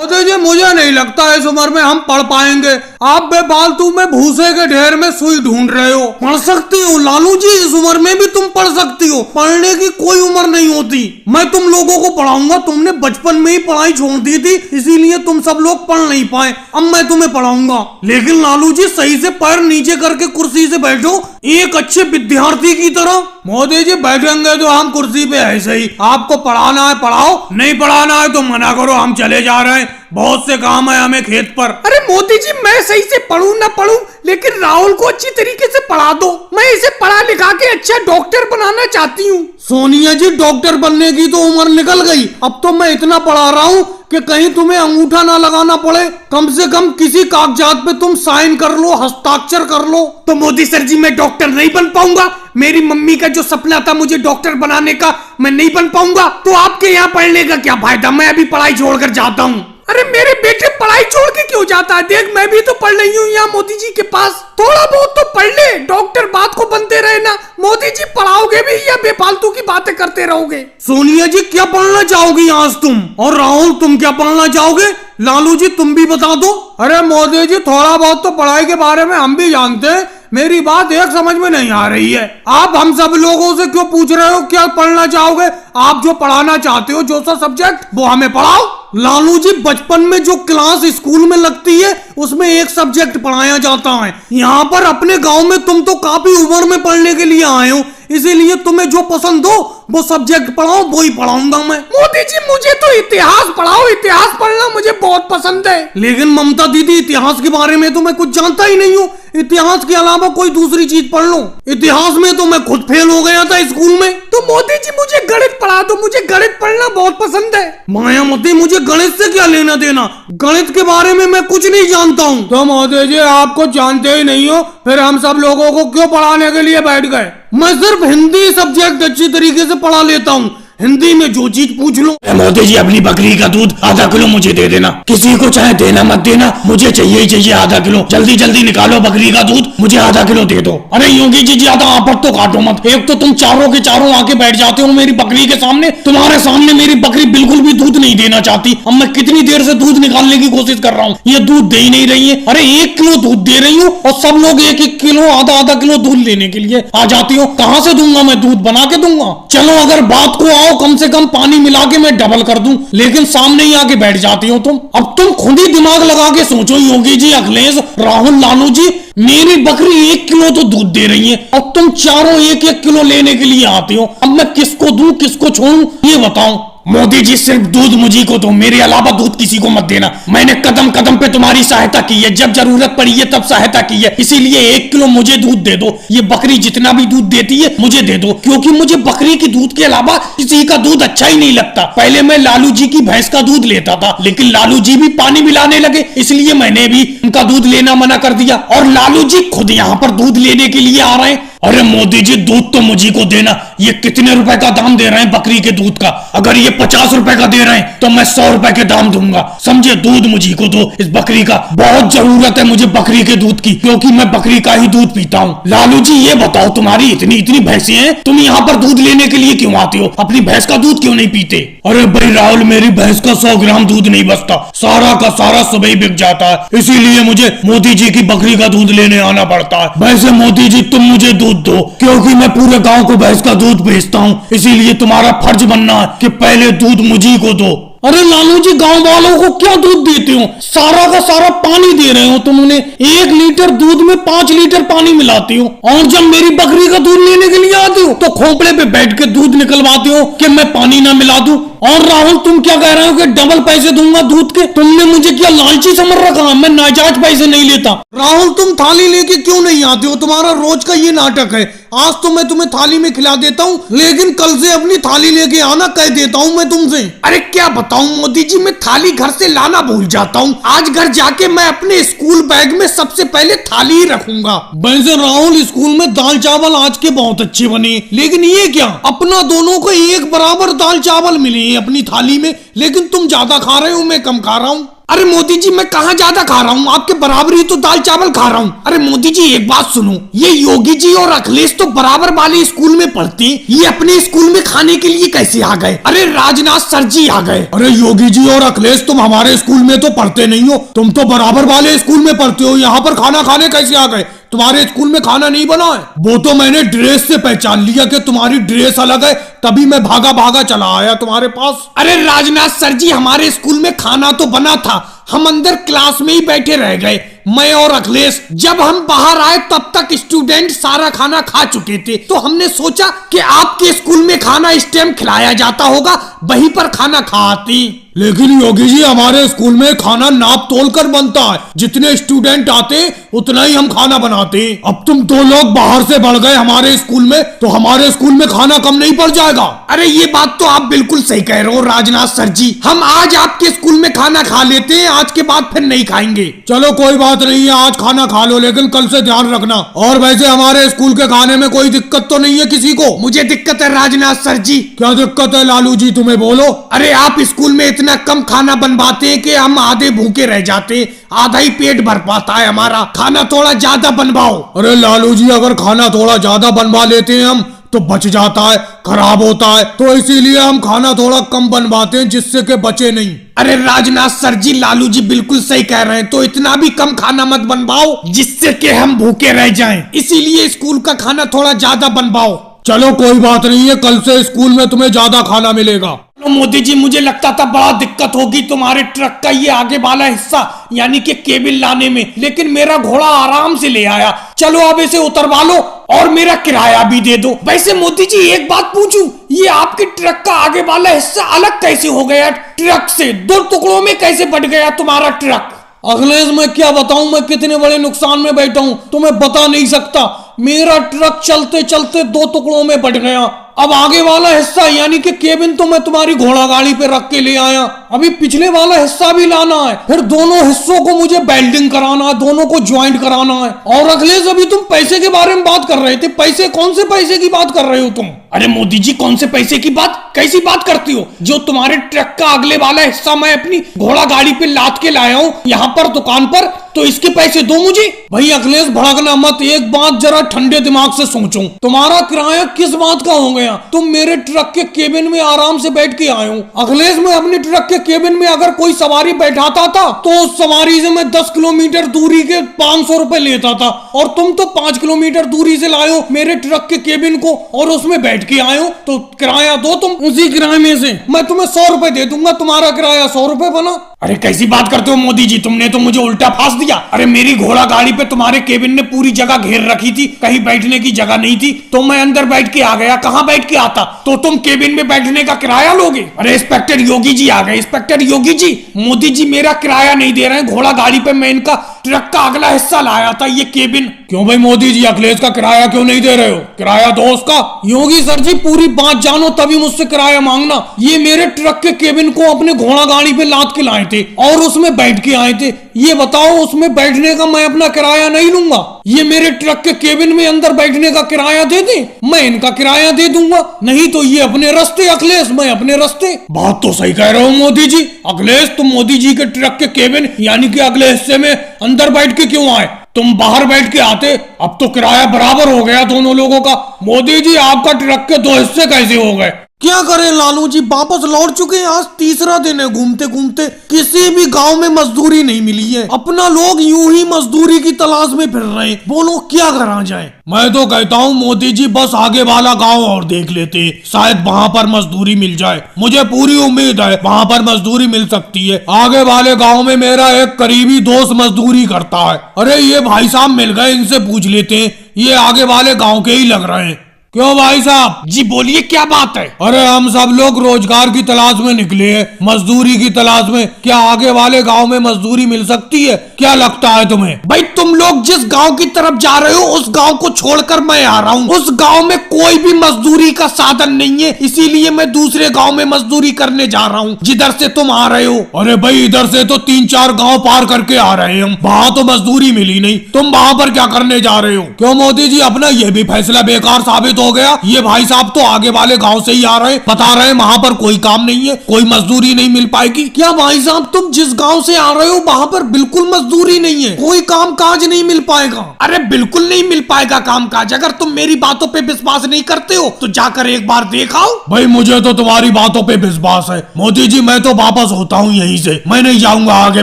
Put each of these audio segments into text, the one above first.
मोदी जी मुझे नहीं लगता इस उम्र में हम पढ़ पाएंगे। आप बेफालतू में भूसे के ढेर में सुई ढूंढ रहे हो। पढ़ सकती हो लालू जी, इस उम्र में भी तुम पढ़ सकती हो। पढ़ने की कोई उम्र नहीं होती। मैं तुम लोगों को पढ़ाऊंगा। तुमने बचपन में ही पढ़ाई छोड़ दी थी, इसीलिए तुम सब लोग पढ़ नहीं पाए। अब मैं तुम्हें पढ़ाऊंगा। लेकिन लालू जी सही से पैर नीचे करके कुर्सी से बैठो, एक अच्छे विद्यार्थी की तरह। मोदी जी बैठेंगे तो हम कुर्सी पे ऐसे ही। आपको पढ़ाना है पढ़ाओ, नहीं पढ़ाना है तो मना करो, हम चले जा रहे हैं। बहुत से काम है हमें खेत पर। अरे मोदी जी मैं सही से पढ़ूं ना पढ़ूं, लेकिन राहुल को अच्छी तरीके से पढ़ा दो। मैं इसे पढ़ा लिखा के अच्छा डॉक्टर बनाना चाहती हूँ। सोनिया जी डॉक्टर बनने की तो उम्र निकल गई। अब तो मैं इतना पढ़ा रहा हूँ कि कहीं तुम्हें अंगूठा ना लगाना पड़े। कम से कम किसी कागजात पे तुम साइन कर लो, हस्ताक्षर कर लो। तो मोदी सर जी मैं डॉक्टर नहीं बन पाऊंगा। मेरी मम्मी का जो सपना था मुझे डॉक्टर बनाने का, मैं नहीं बन पाऊंगा। तो आपके यहाँ पढ़ने का क्या फायदा? मैं अभी पढ़ाई छोड़कर जाता हूँ। अरे मेरे बेटे पढ़ाई छोड़ के क्यों जाता है? देख मैं भी तो पढ़ रही हूँ यहाँ मोदी जी के पास। थोड़ा बहुत तो पढ़ ले, डॉक्टर बात को बनते रहे ना। मोदी जी पढ़ाओगे भी या बेफालतू की बातें करते रहोगे? सोनिया जी क्या पढ़ना चाहोगी आज तुम? और राहुल तुम क्या पढ़ना चाहोगे? लालू जी तुम भी बता दो। अरे मोदी जी थोड़ा बहुत तो पढ़ाई के बारे में हम भी जानते हैं। मेरी बात एक समझ में नहीं आ रही है। आप हम सब लोगों से क्यों पूछ रहे हो क्या पढ़ना चाहोगे? आप जो पढ़ाना चाहते हो, जो सा सब्जेक्ट, वो हमें पढ़ाओ। लालू जी बचपन में जो क्लास स्कूल में लगती है उसमें एक सब्जेक्ट पढ़ाया जाता है। यहाँ पर अपने गांव में तुम तो काफी उम्र में पढ़ने के लिए आए हो, इसीलिए तुम्हें जो पसंद हो वो सब्जेक्ट पढ़ाओ, वो ही पढ़ाऊंगा मैं। मोदी जी मुझे तो इतिहास पढ़ाओ, इतिहास पढ़ना मुझे बहुत पसंद है। लेकिन ममता दीदी इतिहास के बारे में तो मैं कुछ जानता ही नहीं हूँ। इतिहास के अलावा कोई दूसरी चीज पढ़ लो। इतिहास में तो मैं खुद फेल हो गया था स्कूल में। तो मोदी जी मुझे गणित पढ़ा दो, मुझे गणित पढ़ना बहुत पसंद है। मायावती मुझे गणित से क्या लेना देना? गणित के बारे में मैं कुछ नहीं जानता हूँ। तो मोदी जी आप कुछ जानते ही नहीं हो, फिर हम सब लोगों को क्यों पढ़ाने के लिए बैठ गए? मैं सिर्फ हिंदी सब्जेक्ट अच्छी तरीके से पढ़ा लेता हूँ। हिंदी में जो चीज पूछ लो। मोदी जी अपनी बकरी का दूध आधा किलो मुझे दे देना। किसी को चाहे देना मत देना, मुझे चाहिए ही चाहिए आधा किलो। जल्दी जल्दी निकालो बकरी का दूध, मुझे आधा किलो दे दो। अरे योगी जी ज्यादा आपट तो काटो मत। एक तो तुम चारों के चारों आके बैठ जाते हो मेरी बकरी के सामने। तुम्हारे सामने मेरी बकरी बिल्कुल भी दूध नहीं देना चाहती। अब मैं कितनी देर से दूध निकालने की कोशिश कर रहा हूँ, ये दूध दे ही नहीं रही है। अरे 1 किलो दूध दे रही हूँ और सब लोग 1-1 किलो, आधा किलो दूध लेने के लिए आ जाती हो। कहाँ से दूंगा मैं? दूध बना के दूंगा। चलो अगर बात को आओ, कम से कम पानी मिला के मैं डबल कर दूं, लेकिन सामने ही आके बैठ जाती हो तुम। अब तुम खुद ही दिमाग लगा के सोचो योगी जी, अखिलेश, राहुल, लालू जी, मेरी बकरी 1 किलो तो दूध दे रही है और तुम चारों 1-1 किलो लेने के लिए आती हो। अब मैं किसको दूं किसको छोड़ूं ये बताओ। मोदी जी सिर्फ दूध मुझी को दो, मेरे अलावा दूध किसी को मत देना। मैंने कदम कदम पे तुम्हारी सहायता की है, जब जरूरत पड़ी है तब सहायता की है, इसीलिए 1 किलो मुझे दूध दे दो। ये बकरी जितना भी दूध देती है मुझे दे दो, क्योंकि मुझे बकरी की दूध के अलावा किसी का दूध अच्छा ही नहीं लगता। पहले मैं लालू जी की भैंस का दूध लेता था, लेकिन लालू जी भी पानी मिलाने लगे, इसलिए मैंने भी उनका दूध लेना मना कर दिया। और लालू जी खुद यहाँ पर दूध लेने के लिए आ रहे हैं। अरे मोदी जी दूध तो मुझी को देना। ये कितने रुपए का दाम दे रहे हैं बकरी के दूध का? अगर ये 50 रुपए का दे रहे हैं तो मैं 100 रुपए के दाम दूंगा। समझे? दूध मुझी को दो इस बकरी का। बहुत जरूरत है मुझे बकरी के दूध की, क्योंकि मैं बकरी का ही दूध पीता हूँ। लालू जी ये बताओ, तुम्हारी इतनी भैंसें हैं, तुम यहाँ पर दूध लेने के लिए क्यों आते हो? अपनी भैंस का दूध क्यों नहीं पीते? अरे भाई राहुल, मेरी भैंस का 100 ग्राम दूध नहीं बचता, सारा का सारा सुबह ही बिक जाता है, इसीलिए मुझे मोदी जी की बकरी का दूध लेने आना पड़ता है। वैसे मोदी जी तुम मुझे दूध दो, क्योंकि मैं पूरे गांव को भैंस का दूध बेचता हूँ, इसीलिए तुम्हारा फर्ज बनना है कि पहले दूध मुझी को दो। अरे लालू जी गांव वालों को क्या दूध देते हो? सारा का सारा पानी दे रहे हो तुम उन्हें। 1 लीटर दूध में 5 लीटर पानी मिलाती हो, और जब मेरी बकरी का दूध लेने के लिए आते हो तो खोपड़े पे बैठ के दूध निकलवाते हो कि मैं पानी ना मिला दूं। और राहुल तुम क्या कह रहे हो कि डबल पैसे दूंगा दूध के? तुमने मुझे क्या लालची समझ रखा? मैं नाजायज पैसे नहीं लेता। राहुल तुम थाली लेके क्यों नहीं आते हो? तुम्हारा रोज का ये नाटक है। आज तो मैं तुम्हें थाली में खिला देता हूँ, लेकिन कल से अपनी थाली लेके आना कह देता हूँ मैं तुमसे। अरे क्या बताऊं मोदी जी, मैं थाली घर से लाना भूल जाता हूँ। आज घर जाके मैं अपने स्कूल बैग में सबसे पहले थाली ही रखूंगा। वैसे राहुल स्कूल में दाल चावल आज के बहुत अच्छे बने, लेकिन ये क्या, अपना दोनों को एक बराबर दाल चावल मिले अपनी थाली में, लेकिन तुम ज्यादा खा रहे हो, मैं कम खा रहा हूँ। अरे मोदी जी मैं कहाँ ज्यादा खा रहा हूँ, आपके बराबर ही तो दाल चावल खा रहा हूँ। अरे मोदी जी एक बात सुनो, ये योगी जी और अखिलेश तो बराबर वाले स्कूल में पढ़ते, ये अपने स्कूल में खाने के लिए कैसे आ गए? अरे राजनाथ सर जी आ गए। अरे योगी जी और अखिलेश तुम हमारे स्कूल में तो पढ़ते नहीं हो, तुम तो बराबर वाले स्कूल में पढ़ते हो, यहाँ पर खाना खाने कैसे आ गए? तुम्हारे स्कूल में खाना नहीं बना है? वो तो मैंने ड्रेस से पहचान लिया कि तुम्हारी ड्रेस अलग है, तभी मैं भागा भागा चला आया तुम्हारे पास। अरे राजनाथ सर जी हमारे स्कूल में खाना तो बना था, हम अंदर क्लास में ही बैठे रह गए, मैं और अखिलेश। जब हम बाहर आए तब तक स्टूडेंट सारा खाना खा चुके थे, तो हमने सोचा कि आपके स्कूल में खाना इस टाइम खिलाया जाता होगा, वहीं पर खाना खाती। लेकिन योगी जी हमारे स्कूल में खाना नाप तोल कर बनता है, जितने स्टूडेंट आते उतना ही हम खाना बनाते। अब तुम 2 लोग बाहर से बढ़ गए हमारे स्कूल में, तो हमारे स्कूल में खाना कम नहीं पड़ जाएगा? अरे ये बात तो आप बिल्कुल सही कह रहे हो राजनाथ सर जी, हम आज आपके स्कूल में खाना खा लेते हैं, आज के बाद फिर नहीं खाएंगे। चलो कोई बात नहीं है, आज खाना खा लो, लेकिन कल से ध्यान रखना। और वैसे हमारे स्कूल के खाने में कोई दिक्कत तो नहीं है किसी को? मुझे दिक्कत है राजनाथ सर जी। क्या दिक्कत है लालू जी, तुम्हें बोलो। अरे आप स्कूल में इतना कम खाना बनवाते हैं कि हम आधे भूखे रह जाते हैं, आधा ही पेट भर पाता है हमारा, खाना थोड़ा ज्यादा बनवाओ। अरे लालू जी अगर खाना थोड़ा ज्यादा बनवा लेते हैं हम तो बच जाता है, खराब होता है, तो इसीलिए हम खाना थोड़ा कम बनवाते हैं जिससे कि बचे नहीं। अरे राजनाथ सर जी लालू जी बिल्कुल सही कह रहे हैं, तो इतना भी कम खाना मत बनवाओ जिससे कि हम भूखे रह जाएं, इसीलिए स्कूल का खाना थोड़ा ज्यादा बनवाओ। चलो कोई बात नहीं है, कल से स्कूल में तुम्हें ज्यादा खाना मिलेगा। मोदी जी मुझे लगता था बड़ा दिक्कत होगी तुम्हारे ट्रक का ये आगे वाला हिस्सा यानी कि केबिल लाने में, लेकिन मेरा घोड़ा आराम से ले आया। चलो अब इसे उतरवा लो और मेरा किराया भी दे दो। वैसे मोदी जी एक बात पूछूं, ये आपके ट्रक का आगे वाला हिस्सा अलग कैसे हो गया? ट्रक से 2 टुकड़ों में कैसे बट गया तुम्हारा ट्रक? अखिलेश मैं क्या बताऊं, मैं कितने बड़े नुकसान में बैठा हूं, तुम्हें बता नहीं सकता। मेरा ट्रक चलते चलते 2 टुकड़ों में बट गया। अब आगे वाला हिस्सा यानी कि केबिन तो मैं तुम्हारी घोड़ा गाड़ी पे रख के ले आया, अभी पिछले वाला हिस्सा भी लाना है, फिर दोनों हिस्सों को मुझे वेल्डिंग कराना है, दोनों को ज्वाइंट कराना है। और अखिलेश अभी तुम पैसे के बारे में बात कर रहे थे, पैसे कौन से पैसे की बात कर रहे हो तुम? अरे मोदी जी कौन से पैसे की बात, कैसी बात करती हो? जो तुम्हारे ट्रक का अगले वाला हिस्सा मैं अपनी घोड़ा गाड़ी पे लाद के लाया हूँ यहाँ पर दुकान पर, तो इसके पैसे दो मुझे। भाई अखिलेश भड़कना मत, एक बात जरा ठंडे दिमाग से सोचो, तुम्हारा किराया किस बात का हो गया? तुम मेरे ट्रक के केबिन में आराम से बैठ के आए हो। अखिलेश मैं अपने ट्रक के केबिन में अगर कोई सवारी बैठाता था तो उस सवारी से मैं 10 किलोमीटर दूरी के 500 रुपए लेता था, और तुम तो 5 किलोमीटर दूरी से लाए हो मेरे ट्रक के केबिन को और उसमें बैठ के आए हो, तो किराया दो तुम। उसी किराए में से मैं तुम्हें 100 रुपए दे दूंगा, तुम्हारा किराया 100 रुपए बना। अरे कैसी बात करते हो मोदी जी, तुमने तो मुझे उल्टा फांस दिया। अरे मेरी घोड़ा गाड़ी पे तुम्हारे केबिन ने पूरी जगह घेर रखी थी, कहीं बैठने की जगह नहीं थी, तो मैं अंदर बैठ के आ गया। कहाँ बैठ के आता? तो तुम केबिन में बैठने का किराया लोगे? अरे इंस्पेक्टर योगी जी आ गए। इंस्पेक्टर योगी जी, मोदी जी मेरा किराया नहीं दे रहे हैं, घोड़ा गाड़ी पे मैं इनका ट्रक का अगला हिस्सा लाया था, ये केबिन। क्यों भाई मोदी जी अखिलेश का किराया क्यों नहीं दे रहे हो? किराया दो उसका। योगी सर जी पूरी बात जानो तभी मुझसे किराया मांगना। ये मेरे ट्रक के केबिन को अपने घोड़ा गाड़ी पे लाद के लाए थे और उसमें बैठ के आए थे, ये बताओ उसमें बैठने का मैं अपना किराया नहीं लूंगा? ये मेरे ट्रक के केबिन में अंदर बैठने का किराया दे दे, मैं इनका किराया दे दूंगा, नहीं तो ये अपने रास्ते अखिलेश, मैं अपने रास्ते। बात तो सही कह रहे हो मोदी जी। अखिलेश तुम मोदी जी के ट्रक के केबिन यानी कि अगले हिस्से में अंदर बैठ के क्यों आए? तुम बाहर बैठ के आते, अब तो किराया बराबर हो गया दोनों लोगों का। मोदी जी आपका ट्रक के 2 हिस्से कैसे हो गए? क्या करें लालू जी, वापस लौट चुके हैं, आज तीसरा दिन है घूमते घूमते, किसी भी गांव में मजदूरी नहीं मिली है। अपना लोग यूं ही मजदूरी की तलाश में फिर रहे हैं, बोलो क्या करा जाए? मैं तो कहता हूँ मोदी जी बस आगे वाला गांव और देख लेते, शायद वहाँ पर मजदूरी मिल जाए। मुझे पूरी उम्मीद है वहाँ पर मजदूरी मिल सकती है। आगे वाले गाँव में मेरा एक करीबी दोस्त मजदूरी करता है। अरे ये भाई साहब मिल गए, इनसे पूछ लेते हैं, ये आगे वाले गाँव के ही लग रहे हैं। क्यों भाई साहब? जी बोलिए क्या बात है? अरे हम सब लोग रोजगार की तलाश में निकले हैं, मजदूरी की तलाश में। क्या आगे वाले गांव में मजदूरी मिल सकती है? क्या लगता है तुम्हें? भाई तुम लोग जिस गांव की तरफ जा रहे हो उस गांव को छोड़कर मैं आ रहा हूँ, उस गांव में कोई भी मजदूरी का साधन नहीं है, इसीलिए मैं दूसरे गांव में मजदूरी करने जा रहा हूँ जिधर से तुम आ रहे हो। अरे भाई इधर से तो 3-4 गाँव पार करके आ रहे हैं हम, वहाँ तो मजदूरी मिली नहीं, तुम वहाँ पर क्या करने जा रहे हो? क्यों मोदी जी अपना ये भी फैसला बेकार साबित हो गया। ये भाई साहब तो आगे वाले गांव से ही आ रहे, बता रहे वहाँ पर कोई काम नहीं है, कोई मजदूरी नहीं मिल पाएगी। क्या भाई साहब तुम जिस गांव से आ रहे हो वहाँ पर बिल्कुल मजदूरी नहीं है, कोई काम काज नहीं मिल पाएगा? अरे बिल्कुल नहीं मिल पाएगा काम काज। अगर तुम मेरी बातों पे विश्वास नहीं करते हो तो जाकर एक बार देखाओ। भाई मुझे तो तुम्हारी बातों पे विश्वास है मोदी जी, मैं तो वापस होता हूँ यहीं से, मैं नहीं जाऊंगा आगे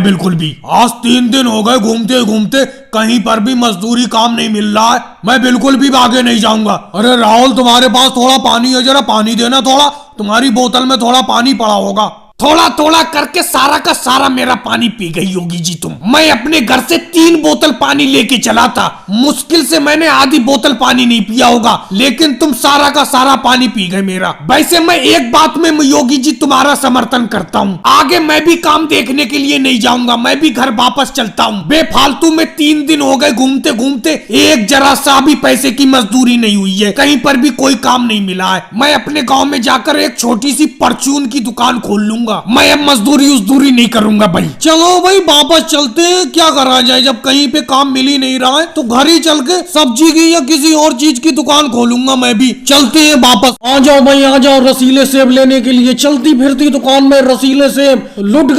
बिल्कुल भी। आज 3 दिन हो गए घूमते घूमते, कहीं पर भी मजदूरी काम नहीं मिल रहा है, मैं बिल्कुल भी आगे नहीं जाऊंगा। अरे राहुल तुम्हारे पास थोड़ा पानी है, जरा पानी देना थोड़ा, तुम्हारी बोतल में थोड़ा पानी पड़ा होगा। थोड़ा थोड़ा करके सारा का सारा मेरा पानी पी गई होगी जी तुम। मैं अपने घर से 3 बोतल पानी लेके चला था, मुश्किल से मैंने आधी बोतल पानी नहीं पिया होगा, लेकिन तुम सारा का सारा पानी पी गए मेरा। वैसे मैं एक बात में योगी जी तुम्हारा समर्थन करता हूँ, आगे मैं भी काम देखने के लिए नहीं जाऊंगा, मैं भी घर वापस चलता हूँ। बेफालतू में 3 दिन हो गए घूमते घूमते, एक जरा सा भी पैसे की मजदूरी नहीं हुई है, कहीं पर भी कोई काम नहीं मिला है। मैं अपने गाँव में जाकर एक छोटी सी परचून की दुकान खोल लूंगा, मैं अब मजदूरी उजदूरी नहीं करूंगा भाई। चलो भाई वापस चलते हैं, क्या करा जाए, जब कहीं पे काम मिल ही नहीं रहा है तो घर ही चल के सब्जी की या किसी और चीज की दुकान खोलूंगा मैं भी। चलते हैं वापस। आ जाओ भाई आ जाओ, रसीले सेब लेने के लिए। चलती फिरती दुकान में रसीले सेब, लुट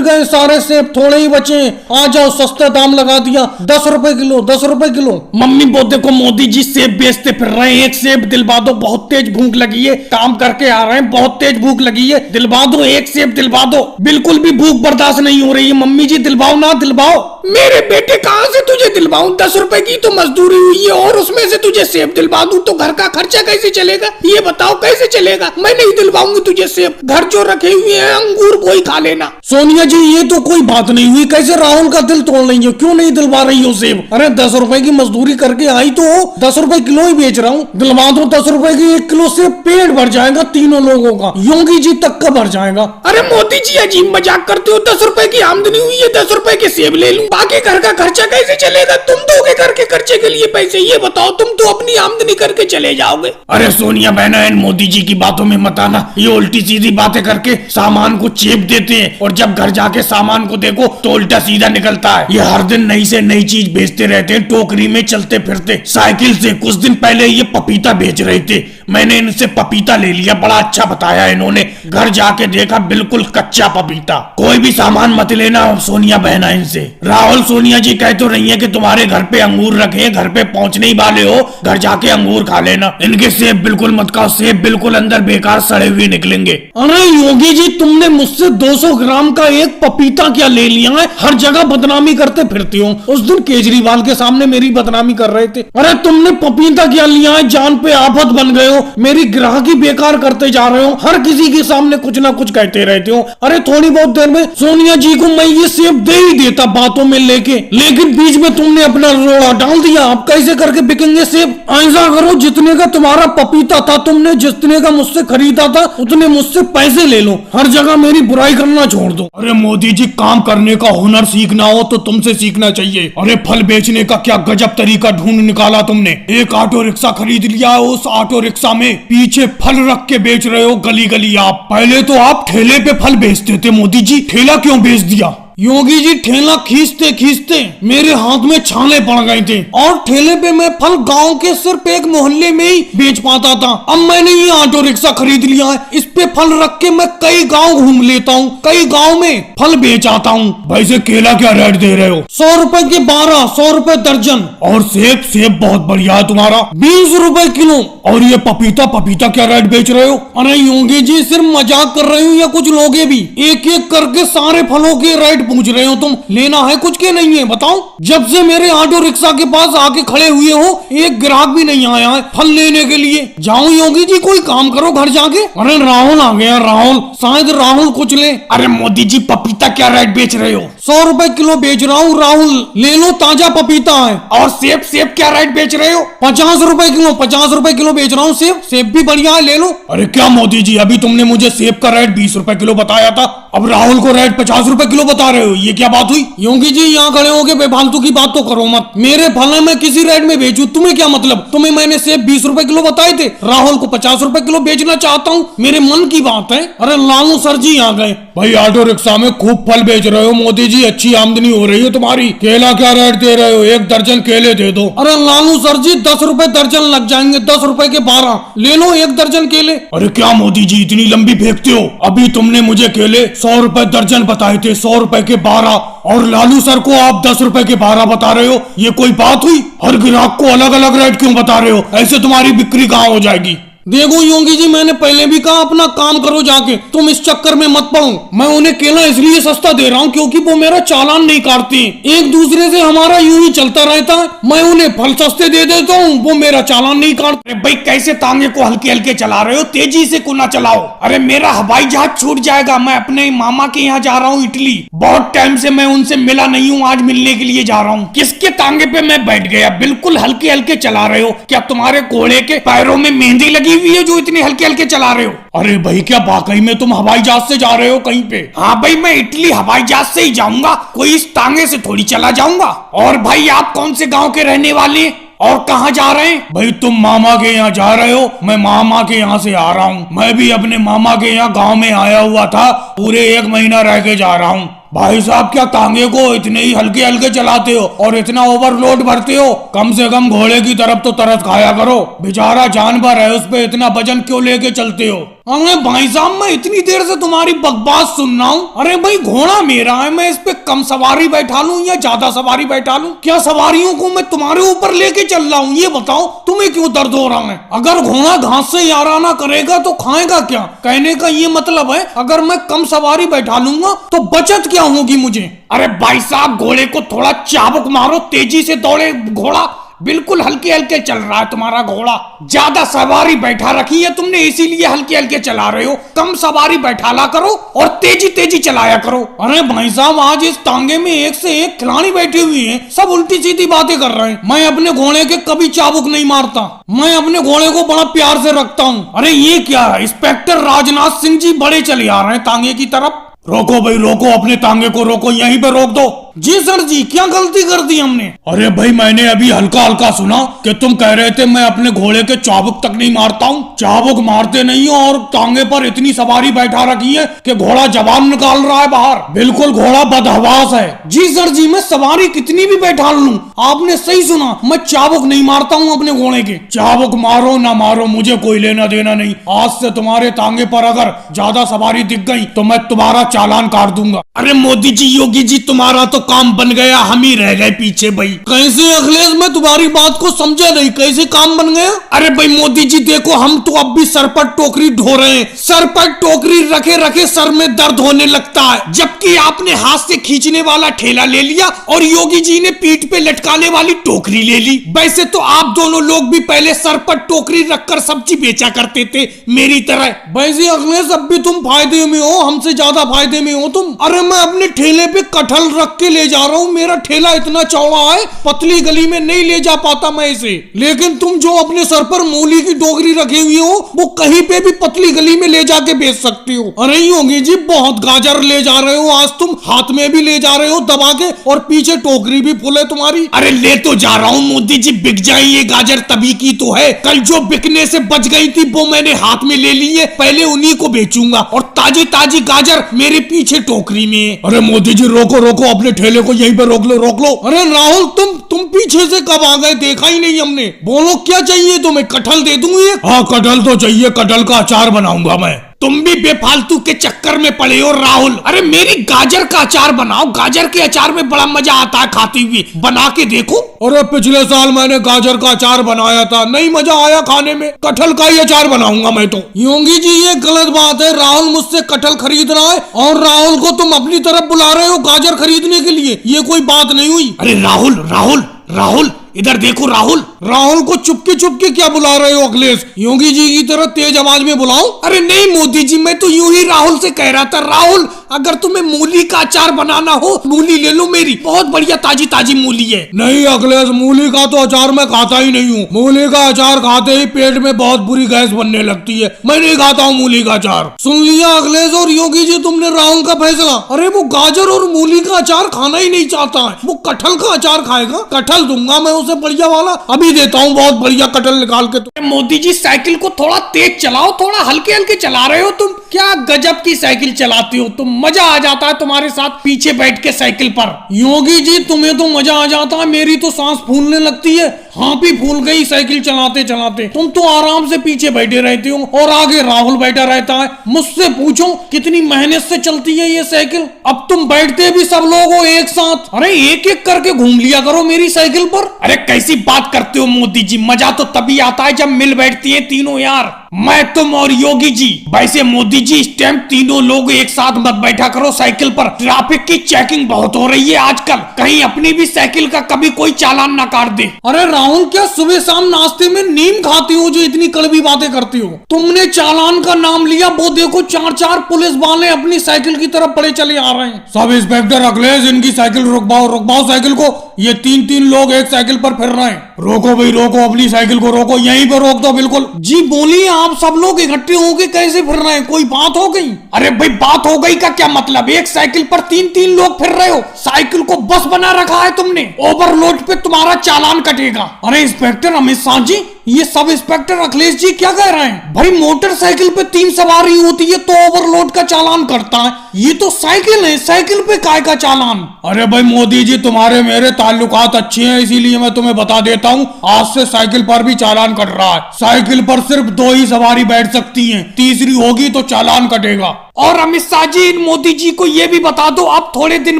गए सारे सेब, थोड़े ही बचे। आ जाओ, सस्ता दाम लगा दिया, 10 रुपए किलो, 10 रुपए किलो। मम्मी वो देखो मोदी जी सेब बेचते फिर रहे हैं, एक सेब दिलवा दो, बहुत तेज भूख लगी है, काम करके आ रहे हैं, बहुत तेज भूख लगी है, दिलवा दो एक सेब दिलवा दो। बिल्कुल भी भूख बर्दाश्त नहीं हो रही है मम्मी जी, दिलवाओ ना दिलवाओ। मेरे बेटे कहाँ से तुझे दिलवाऊं, 10 रुपए की तो मजदूरी हुई है और उसमें से तुझे सेब दिलवा दूं तो घर का खर्चा कैसे चलेगा, ये बताओ कैसे चलेगा। मैं नहीं दिलवाऊंगी तुझे सेब, घर जो रखे हुए हैं अंगूर वही खा लेना। सोनिया जी ये तो कोई बात नहीं हुई, कैसे राहुल का दिल तोड़ रही हो, क्यों नहीं दिलवा रही हो सेब? अरे 10 रुपए की मजदूरी करके आई तो 10 रुपए किलो ही बेच रहा हूँ, दिलवा दो 10 रुपए की 1 किलो से, पेट भर जाएगा तीनों लोगों का, योगी जी तक का भर जाएगा। अरे मोदी जी अजीब मजाक करते हो, 10 रुपए की आमदनी हुई है, 10 रुपए के सेब ले लूं, बाकी घर का खर्चा कैसे चलेगा? तुम दोगे घर के खर्चे के लिए पैसे, ये बताओ, तुम तो अपनी आमदनी करके चले जाओगे। अरे सोनिया बहना इन मोदी जी की बातों में मत आना, ये उल्टी सीधी बातें करके सामान को चेप देते हैं और जब घर जाके सामान को देखो तो उल्टा सीधा निकलता है। ये हर दिन नई से नई चीज बेचते रहते हैं, टोकरी में चलते फिरते साइकिल से। कुछ दिन पहले ये पपीता बेच रहे थे, मैंने इनसे पपीता ले लिया, बड़ा अच्छा बताया इन्होंने, घर जाके देखा बिल्कुल कच्चा पपीता। कोई भी सामान मत लेना सोनिया बहना इनसे। राहुल सोनिया जी कह तो रही है कि तुम्हारे घर पे अंगूर रखे, घर पे पहुंचने ही वाले हो, घर जाके अंगूर खा लेना। इनके सेब बिल्कुल मत खाओ, सेब बिल्कुल अंदर बेकार सड़े हुए निकलेंगे। अरे योगी जी तुमने मुझसे 200 ग्राम का एक पपीता क्या ले लिया है, हर जगह बदनामी करते फिरती हो। उस दिन केजरीवाल के सामने मेरी बदनामी कर रहे थे। अरे तुमने पपीता क्या लिया है, जान पे आफत बन गए हो, मेरी ग्राहकी बेकार करते जा रहे हो, हर किसी के सामने कुछ ना कुछ कहते रहते हो। अरे थोड़ी बहुत देर में सोनिया जी को मैं ये सेब दे ही देता बातों में लेके, लेकिन बीच में तुमने अपना रोड़ा डाल दिया। अब कैसे करके बिकेंगे सेब? ऐसा करो, जितने का तुम्हारा पपीता था, तुमने जितने का मुझसे खरीदा था उतने मुझसे पैसे ले लो, हर जगह मेरी बुराई करना छोड़ दो। अरे मोदी जी काम करने का हुनर सीखना हो तो तुमसे सीखना चाहिए। अरे फल बेचने का क्या गजब तरीका ढूंढ निकाला तुमने, एक ऑटो रिक्शा खरीद लिया, उस ऑटो रिक्शा में पीछे फल रख के बेच रहे हो गली गली। आप पहले तो आप ठेले पे फल बेचते थे, मोदी जी ठेला क्यों बेच दिया? योगी जी ठेला खींचते खींचते मेरे हाथ में छाले पड़ गए थे और ठेले पे मैं फल गांव के सिर्फ एक मोहल्ले में ही बेच पाता था। अब मैंने ये ऑटो रिक्शा खरीद लिया है, इस पे फल रख के मैं कई गांव घूम लेता हूँ, कई गांव में फल बेच आता हूँ। वैसे केला क्या रेट दे रहे हो? 100 रुपए के 12, 100 रुपए दर्जन। और सेब? सेब बहुत बढ़िया है तुम्हारा, 20 रुपए किलो। और ये पपीता क्या रेट बेच रहे हो? अरे योगी जी सिर्फ मजाक कर रही हूँ या कुछ लोगे भी? एक एक करके सारे फलों के रेट पूछ रहे हो तुम, लेना है कुछ के नहीं है बताओ? जब से मेरे ऑटो रिक्शा के पास आके खड़े हुए हो एक ग्राहक भी नहीं आया है फल लेने के लिए। जाओ योगी जी कोई काम करो घर जाके। अरे राहुल आ गया, राहुल, शायद राहुल कुछ ले। अरे मोदी जी पपीता क्या रेट बेच रहे हो? 100 रुपए किलो बेच रहा हूँ राहुल, ले लो, ताजा पपीता है। और सेब क्या रेट बेच रहे हो? 50 रुपए किलो, 50 रुपए किलो बेच रहा हूँ सेब, सेब भी बढ़िया है, ले लो। अरे क्या मोदी जी, अभी तुमने मुझे सेब का रेट 20 रुपए किलो बताया था, अब राहुल को रेट 50 रुपए किलो बता रहे हो, ये क्या बात हुई? योगी जी यहाँ खड़े होके बेफालतू की बात तो करो मत। मेरे फल मैं किसी रेट में बेचूं, तुम्हें क्या मतलब? तुम्हें मैंने सेब 20 रुपए किलो बताए थे, राहुल को 50 रुपए किलो बेचना चाहता हूँ, मेरे मन की बात है। अरे लालू सर जी यहाँ गए। भाई ऑटो रिक्शा में खूब फल बेच रहे हो मोदी जी, अच्छी आमदनी हो रही है तुम्हारी। केला क्या रेट दे रहे हो? 1 दर्जन केले दे दो। अरे लालू सर जी 10 रुपए दर्जन लग जाएंगे, 10 रुपए के 12 ले लो 1 दर्जन केले। अरे क्या मोदी जी इतनी लंबी फेंकते हो? अभी तुमने मुझे केले 100 रुपए दर्जन बताए थे, 100 रुपए के 12, और लालू सर को आप 10 रुपए के 12 बता रहे हो, ये कोई बात हुई? हर ग्राहक को अलग अलग रेट क्यों बता रहे हो? ऐसे तुम्हारी बिक्री कहाँ हो जाएगी? देखो योगी जी मैंने पहले भी कहा अपना काम करो जाके, तुम इस चक्कर में मत पड़ो। मैं उन्हें केला इसलिए सस्ता दे रहा हूँ क्योंकि वो मेरा चालान नहीं काटते हैं। एक दूसरे से हमारा यूं ही चलता रहता है, मैं उन्हें फल सस्ते दे देता हूँ, वो मेरा चालान नहीं काटते। अरे भाई कैसे तांगे को हल्के हल्के चला रहे हो, तेजी से को ना चलाओ। अरे मेरा हवाई जहाज छूट जाएगा, मैं अपने मामा के यहाँ जा रहा हूँ इटली, बहुत टाइम से मैं उनसे मिला नहीं हूँ, आज मिलने के लिए जा रहा हूँ। किसके तांगे पे मैं बैठ गया? बिल्कुल हल्के हल्के चला रहे हो। क्या तुम्हारे घोड़े के पैरों में मेहंदी लगी हुई है जो इतनी हल्के हल्के चला रहे हो? अरे भाई क्या वाकई में तुम हवाई जहाज से जा रहे हो कहीं पे? हाँ भाई मैं इटली हवाई जहाज से ही जाऊंगा, कोई इस तांगे से थोड़ी चला जाऊंगा। और भाई आप कौन से गांव के रहने वाले हैं और कहाँ जा रहे हैं? भाई तुम मामा के यहाँ जा रहे हो, मैं मामा के यहाँ से आ रहा हूँ। मैं भी अपने मामा के यहाँ गांव में आया हुआ था, पूरे 1 महीना रह के जा रहा हूँ। भाई साहब क्या तांगे को इतने ही हल्के हल्के चलाते हो और इतना ओवरलोड भरते हो? कम से कम घोड़े की तरफ तो तरस खाया करो, बेचारा जानवर है, उस पे इतना वजन क्यों लेके चलते हो? अरे भाई साहब मैं इतनी देर से तुम्हारी बकवास सुन रहा हूँ। अरे भाई घोड़ा मेरा है, मैं इस पे कम सवारी बैठा लूं या ज्यादा सवारी बैठा लूं? क्या सवारियों को मैं तुम्हारे ऊपर लेके चल रहा हूँ? ये बताओ तुम्हें क्यों दर्द हो रहा है? अगर घोड़ा घास से याराना करेगा तो खाएगा क्या? कहने का ये मतलब है अगर मैं कम सवारी बैठा लूंगा तो बचत क्या होगी मुझे? अरे भाई साहब घोड़े को थोड़ा चाबुक मारो, तेजी से दौड़े घोड़ा। बिल्कुल हल्के हल्के चल रहा है तुम्हारा घोड़ा, ज्यादा सवारी बैठा रखी है तुमने इसीलिए हल्के हल्के चला रहे हो। कम सवारी बैठाला करो और तेजी तेजी चलाया करो। अरे भाई साहब आज इस तांगे में एक से एक खिलाड़ी बैठे हुए हैं, सब उल्टी सीधी बातें कर रहे हैं। मैं अपने घोड़े के कभी चाबुक नहीं मारता, मैं अपने घोड़े को बड़ा प्यार से रखता हूँ। अरे ये क्या है, इंस्पेक्टर राजनाथ सिंह जी बड़े चले आ रहे हैं तांगे की तरफ। रोको भाई रोको, अपने तांगे को रोको, यहीं पे रोक दो। जी सर जी, क्या गलती कर दी हमने? अरे भाई मैंने अभी हल्का हल्का सुना कि तुम कह रहे थे मैं अपने घोड़े के चाबुक तक नहीं मारता हूँ। चाबुक मारते नहीं हो और तांगे पर इतनी सवारी बैठा रखी है कि घोड़ा जबान निकाल रहा है बाहर। बिल्कुल घोड़ा बदहवास है। जी सर जी, मैं सवारी कितनी भी बैठा लूं, आपने सही सुना, मैं चाबुक नहीं मारता हूँ अपने घोड़े के। चाबुक मारो ना मारो मुझे कोई लेना देना नहीं। आज से तुम्हारे तांगे पर अगर ज्यादा सवारी दिख गई तो मैं तुम्हारा चालान काट दूंगा। अरे मोदी जी, योगी जी, तुम्हारा तो काम बन गया, हम ही रह गए पीछे। भाई कैसे अखिलेश, मैं तुम्हारी बात को समझा नहीं, कैसे काम बन गया? अरे भाई मोदी जी देखो, हम तो अब भी सर पर टोकरी ढो रहे हैं, सर पर टोकरी रखे रखे सर में दर्द होने लगता है, जबकि आपने हाथ से खींचने वाला ठेला ले लिया और योगी जी ने पीठ पे लटकाने वाली टोकरी ले ली। वैसे तो आप दोनों लोग भी पहले सर पर टोकरी रखकर सब्जी बेचा करते थे मेरी तरह। वैसे अखिलेश अब भी तुम फायदे में हो, हमसे ज्यादा फायदे में हो तुम। अरे मैं अपने ठेले पे कटहल रख के ले जा रहा हूँ, मेरा ठेला इतना चौड़ा है पतली गली में नहीं ले जा पाता मैं इसे, लेकिन तुम जो अपने सर पर मूली की टोकरी रखे हुई हो वो कहीं पे भी पतली गली में ले जाके बेच सकती हो। अरे योगी जी बहुत गाजर ले जा रहे हो आज तुम, हाथ में भी ले जा रहे हो दबा के और पीछे टोकरी भी फुल है तुम्हारी। अरे ले तो जा रहा हूँ मोदी जी, बिक जाए ये गाजर तभी की तो है, कल जो बिकने से बच गई थी वो मैंने हाथ में ले ली है, पहले उन्हीं को बेचूंगा और ताजी ताजी गाजर मेरे पीछे टोकरी में। अरे मोदी जी रोको रोको, अपने ठेले को यहीं पे रोक लो रोक लो। अरे राहुल तुम पीछे से कब आ गए, देखा ही नहीं हमने। बोलो क्या चाहिए तुम्हें, कटहल दे दूं ये? हाँ कटहल तो चाहिए, कटहल का अचार बनाऊंगा मैं। तुम भी बेफालतू के चक्कर में पड़े हो राहुल। अरे मेरी गाजर का अचार बनाओ, गाजर के अचार में बड़ा मजा आता है खाते हुए, बना के देखो। अरे पिछले साल मैंने गाजर का अचार बनाया था, नहीं मजा आया खाने में, कटहल का ही अचार बनाऊंगा मैं तो। योगी जी ये गलत बात है, राहुल मुझसे कटहल खरीद रहा है और राहुल को तुम अपनी तरफ बुला रहे हो गाजर खरीदने के लिए, ये कोई बात नहीं हुई। अरे राहुल राहुल राहुल इधर देखो राहुल, राहुल को चुपके चुपके क्या बुला रहे हो अखिलेश? योगी जी की तरह तेज आवाज में बुलाओ। अरे नहीं मोदी जी, मैं तो यूं ही राहुल से कह रहा था, राहुल अगर तुम्हें मूली का अचार बनाना हो, मूली ले लो, मेरी बहुत बढ़िया ताजी ताजी मूली है। नहीं अखिलेश, मूली का तो अचार मैं खाता ही नहीं हूँ। मूली का अचार खाते ही पेट में बहुत बुरी गैस बनने लगती है, मैं नहीं खाता हूँ मूली का अचार। सुन लिया अखिलेश और योगी जी, तुमने राहुल का फैसला। अरे वो गाजर और मूली का अचार खाना ही नहीं चाहता है, वो कटहल का अचार खाएगा। कटहल दूंगा मैं उसे बढ़िया वाला, अभी देता हूँ बहुत बढ़िया कटहल निकाल के। मोदी जी साइकिल को थोड़ा तेज चलाओ, थोड़ा हल्के हल्के चला रहे हो तुम। क्या गजब की साइकिल चलाती हो तुम, मजा आ जाता है तुम्हारे साथ पीछे बैठ के साइकिल पर। योगी जी तुम्हें तो मजा आ जाता है, मेरी तो सांस फूलने लगती है। हाँ भी फूल गई साइकिल चलाते चलाते। तुम तो आराम से पीछे बैठे रहते हो और आगे राहुल बैठा रहता है। मुझसे पूछो कितनी मेहनत से चलती है ये साइकिल। अब तुम बैठते भी सब लोग हो एक साथ, अरे एक एक करके घूम लिया करो मेरी साइकिल पर। अरे कैसी बात करते हो मोदी जी, मजा तो तभी आता है जब मिल बैठती है तीनों यार, मैं, तुम और योगी जी। वैसे मोदी जी इस टाइम तीनों लोग एक साथ मत बैठा करो साइकिल पर, ट्रैफिक की चेकिंग बहुत हो रही है आजकल, कहीं अपनी भी साइकिल का कभी कोई चालान ना काट दे। अरे राहुल, क्या सुबह शाम नाश्ते में नीम खाती हो जो इतनी कड़वी बातें करती हो? तुमने चालान का नाम लिया, वो देखो 4-4 पुलिस वाले अपनी साइकिल की तरफ बड़े चले आ रहे हैं। सब इंस्पेक्टर अखिलेश, इनकी साइकिल रुकवाओ, रुकवाओ साइकिल को। ये 3-3 लोग एक साइकिल पर फिर रहे हैं। रोको भाई रोको, अपनी साइकिल को रोको, यहीं पर रोक दो बिल्कुल। जी बोलिए, आप सब लोग इकट्ठे होके कैसे फिर रहे हैं? कोई बात हो गई? अरे भाई बात हो गई का क्या मतलब, एक साइकिल पर 3-3 लोग फिर रहे हो, साइकिल को बस बना रखा है तुमने, ओवरलोड पे तुम्हारा चालान कटेगा। अरे इंस्पेक्टर अमित शाह जी, ये सब इंस्पेक्टर अखिलेश जी क्या कह रहे हैं? भाई मोटरसाइकिल पे 3 सवारी होती है तो ओवरलोड का चालान करता है, ये तो साइकिल है, साइकिल पे काय का चालान? अरे भाई मोदी जी, तुम्हारे मेरे ताल्लुकात अच्छे हैं, इसीलिए मैं तुम्हें बता देता हूँ, आज से साइकिल पर भी चालान कट रहा है। साइकिल पर सिर्फ 2 ही सवारी बैठ सकती है, तीसरी होगी तो चालान कटेगा। और अमित शाह जी, इन मोदी जी को ये भी बता दो, अब थोड़े दिन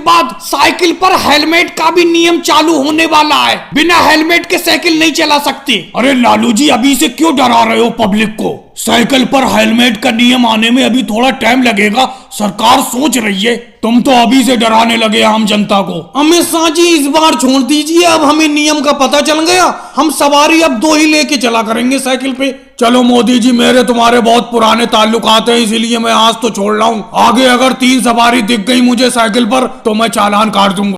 बाद साइकिल पर हेलमेट का भी नियम चालू होने वाला है, बिना हेलमेट के साइकिल नहीं चला सकते। अरे लालू जी, अभी से क्यों डरा रहे हो पब्लिक को? साइकिल पर हेलमेट का नियम आने में अभी थोड़ा टाइम लगेगा, सरकार सोच रही है। तुम तो अभी से डराने लगे आम जनता को। अमित शाह जी, इस बार छोड़ दीजिए, अब हमें नियम का पता चल गया, हम सवारी अब 2 ही लेके चला करेंगे साइकिल पे। चलो मोदी जी, मेरे तुम्हारे बहुत पुराने ताल्लुकात हैं, इसीलिए मैं आज तो छोड़ रहा हूँ। आगे अगर 3 सवारी दिख गई मुझे साइकिल पर तो मैं चालान काट दूंगा।